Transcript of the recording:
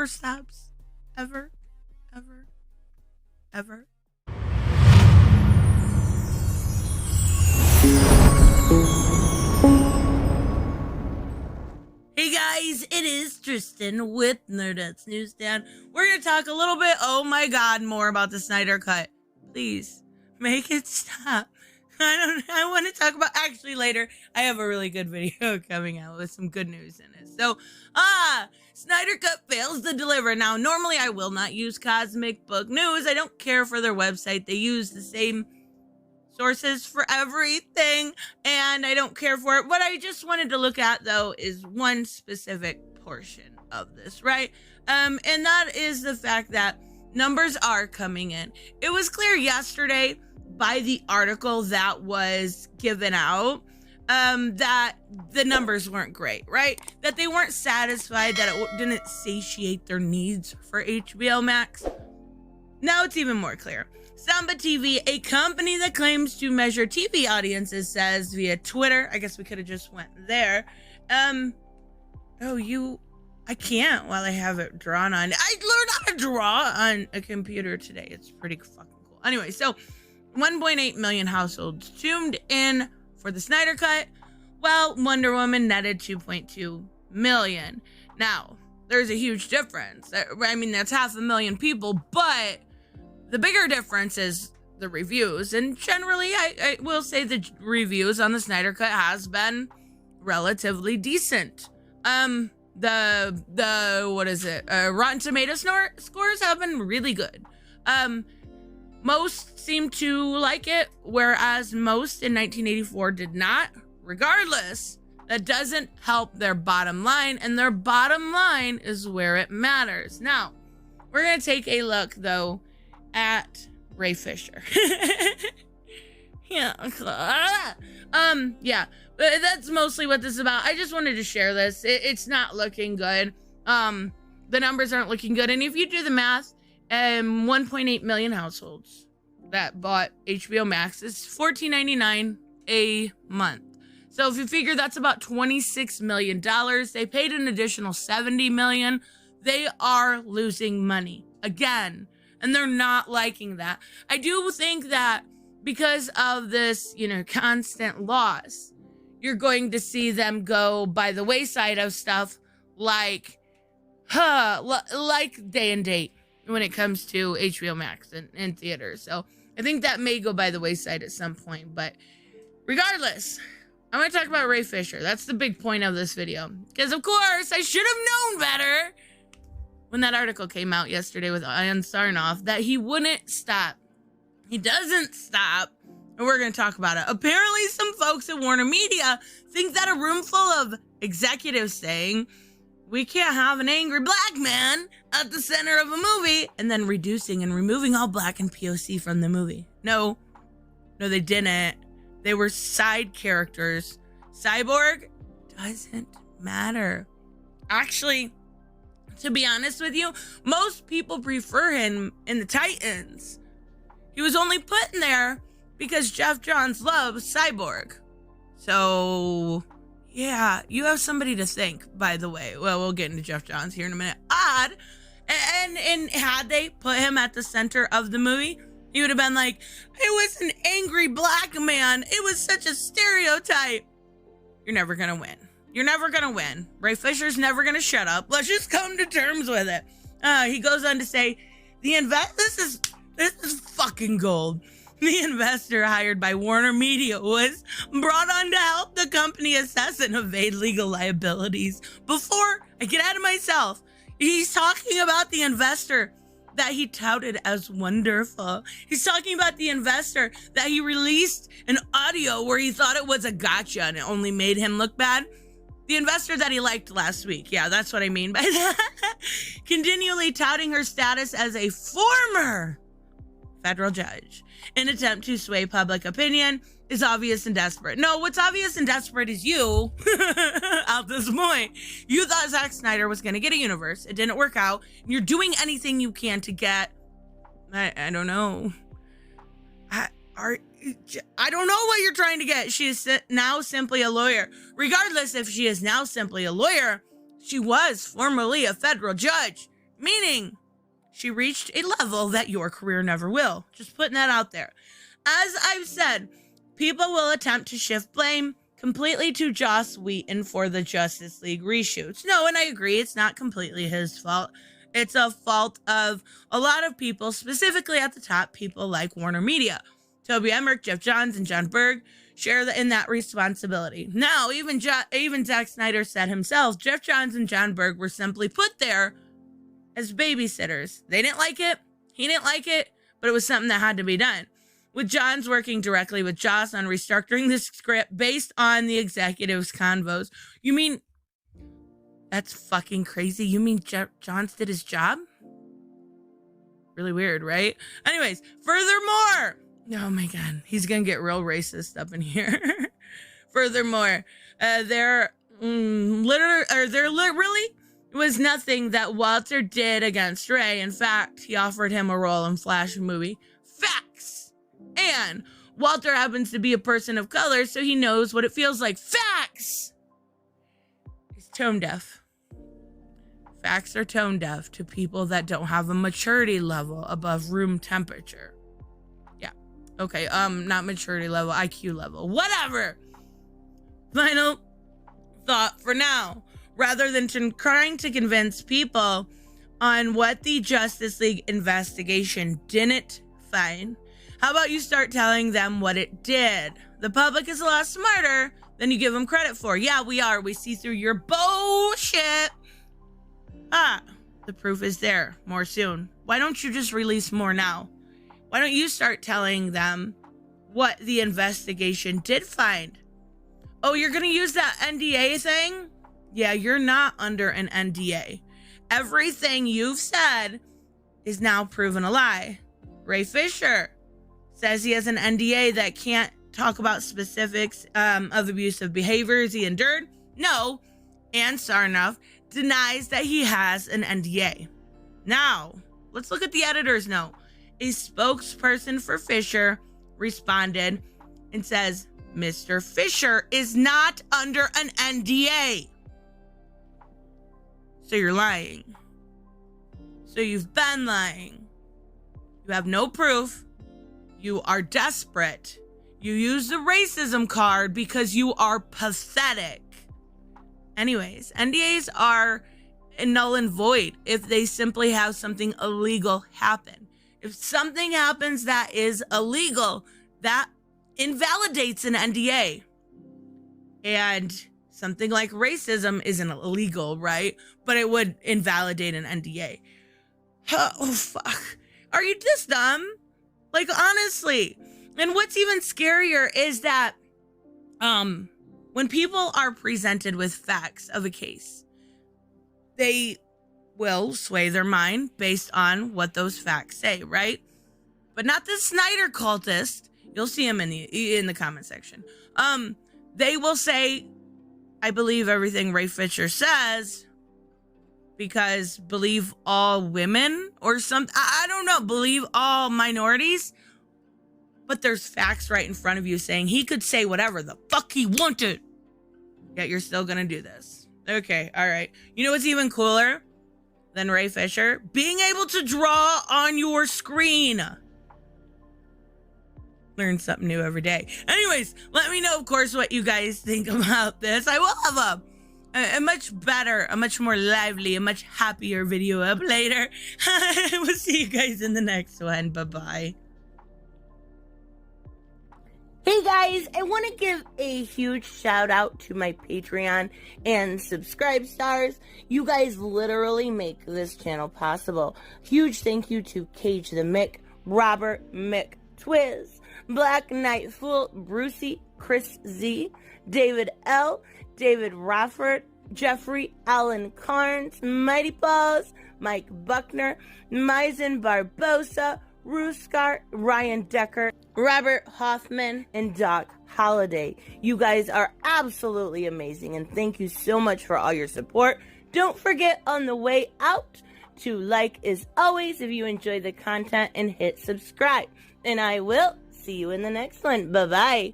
never stops. Ever, ever, ever. Hey guys, it is Tristan with Nerdette's NewsStand. We're going to talk a little bit, oh my god, more about the Snyder Cut. Please, make it stop. I want to talk about, actually later, I have a really good video coming out with some good news in it. So, Snyder Cut fails to deliver. Now, normally I will not use Cosmic Book News. I don't care for their website. They use the same sources for everything, and I don't care for it. What I just wanted to look at, though, is one specific portion of this, right? And that is the fact that numbers are coming in. It was clear yesterday by the article that was given out that the numbers weren't great, right? That they weren't satisfied, that it didn't satiate their needs for HBO Max. Now it's even more clear. Samba TV, a company that claims to measure TV audiences, says via Twitter, I guess we could have just went there. I can't while I have it drawn on. I learned how to draw on a computer today. It's pretty fucking cool. Anyway, so 1.8 million households tuned in for the Snyder Cut, while Wonder Woman netted 2.2 million. Now, there's a huge difference. I mean, that's 500,000 people, but the bigger difference is the reviews. And generally, I will say the reviews on the Snyder Cut has been relatively decent. Rotten Tomato scores have been really good. Most seem to like it, whereas most in 1984 did not. Regardless, that doesn't help their bottom line, and their bottom line is where it matters. Now, we're going to take a look, though, at Ray Fisher. Yeah, but that's mostly what this is about. I just wanted to share this. It's not looking good. The numbers aren't looking good, and if you do the math, 1.8 million households that bought HBO Max is $14.99 a month. So if you figure that's about $26 million, they paid an additional $70 million. They are losing money again, and they're not liking that. I do think that because of this, constant loss, you're going to see them go by the wayside of stuff like Day and Date when it comes to HBO Max and theaters. So I think that may go by the wayside at some point. But regardless, I'm going to talk about Ray Fisher. That's the big point of this video. Because, of course, I should have known better when that article came out yesterday with Ian Sarnoff that he wouldn't stop. He doesn't stop. And we're going to talk about it. Apparently, some folks at Warner Media think that a room full of executives saying, we can't have an angry black man at the center of a movie, and then reducing and removing all black and POC from the movie. No, they didn't. They were side characters. Cyborg doesn't matter. Actually, to be honest with you, most people prefer him in the Titans. He was only put in there because Jeff Johns loves Cyborg. So, yeah, you have somebody to thank, by the way. Well, we'll get into Jeff Johns here in a minute. Odd. And had they put him at the center of the movie, he would have been like, it was an angry black man. It was such a stereotype. You're never going to win. You're never going to win. Ray Fisher's never going to shut up. Let's just come to terms with it. He goes on to say, this is fucking gold. The investor hired by Warner Media was brought on to help the company assess and evade legal liabilities. Before I get out of myself, he's talking about the investor that he touted as wonderful. He's talking about the investor that he released an audio where he thought it was a gotcha and it only made him look bad. The investor that he liked last week. Yeah, that's what I mean by that. Continually touting her status as a former federal judge. An attempt to sway public opinion is obvious and desperate. No, what's obvious and desperate is you, at this point. You thought Zack Snyder was going to get a universe. It didn't work out. You're doing anything you can to get, I don't know. I don't know what you're trying to get. She is now simply a lawyer. Regardless if she is now simply a lawyer, she was formerly a federal judge, Meaning, she reached a level that your career never will. Just putting that out there. As I've said, people will attempt to shift blame completely to Joss Whedon for the Justice League reshoots. No, and I agree, it's not completely his fault. It's a fault of a lot of people, specifically at the top, people like Warner Media. Toby Emmerich, Jeff Johns, and John Berg share in that responsibility. Now, even Zack Snyder said himself, Jeff Johns and John Berg were simply put there as babysitters. They didn't like it, he didn't like it, but it was something that had to be done. With Johns working directly with Joss on restructuring the script based on the executives' convos. You mean, that's fucking crazy. You mean Johns did his job? Really weird, right? Anyways, furthermore, oh my God, he's gonna get real racist up in here. Furthermore, there literally was nothing that Walter did against Ray. In fact, he offered him a role in Flash movie. Facts. And Walter happens to be a person of color, so he knows what it feels like. Facts! He's tone deaf. Facts are tone deaf to people that don't have a maturity level above room temperature. Yeah. Okay, not maturity level, IQ level. Whatever! Final thought for now. Rather than trying to convince people on what the Justice League investigation didn't find, how about you start telling them what it did? The public is a lot smarter than you give them credit for. Yeah, we are. We see through your bullshit. The proof is there. More soon. Why don't you just release more now? Why don't you start telling them what the investigation did find? Oh, you're going to use that NDA thing? Yeah, you're not under an NDA. Everything you've said is now proven a lie. Ray Fisher says he has an NDA that can't talk about specifics of abusive behaviors he endured. No, and Sarnoff denies that he has an NDA. Now, let's look at the editor's note. A spokesperson for Fisher responded and says, Mr. Fisher is not under an NDA. So you're lying. So you've been lying. You have no proof. You are desperate. You use the racism card because you are pathetic. Anyways, NDAs are null and void if they simply have something illegal happen. If something happens that is illegal, that invalidates an NDA. And something like racism isn't illegal, right? But it would invalidate an NDA. Oh, fuck. Are you this dumb? Like, honestly. And what's even scarier is that when people are presented with facts of a case, they will sway their mind based on what those facts say, right? But not the Snyder cultist. You'll see him in the comment section. They will say, I believe everything Ray Fisher says because believe all women or something. I don't know. Believe all minorities. But there's facts right in front of you saying he could say whatever the fuck he wanted. Yet you're still going to do this. Okay. All right. You know what's even cooler than Ray Fisher? Being able to draw on your screen. Learn something new every day. Anyways, let me know, of course, what you guys think about this. I will have a much better, a much more lively, a much happier video up later. We'll see you guys in the next one. Bye-bye. Hey guys, I want to give a huge shout out to my Patreon and subscribe stars. You guys literally make this channel possible. Huge thank you to Cage the Mick, Robert Mick Twiz, Black Knight Fool, Brucey, Chris Z, David L, David Rafford, Jeffrey Allen Carnes, Mighty Balls, Mike Buckner, Maizen Barbosa, Ruskart, Ryan Decker, Robert Hoffman, and Doc Holliday. You guys are absolutely amazing, and thank you so much for all your support. Don't forget on the way out to like as always if you enjoy the content and hit subscribe. And I will see you in the next one. Bye-bye.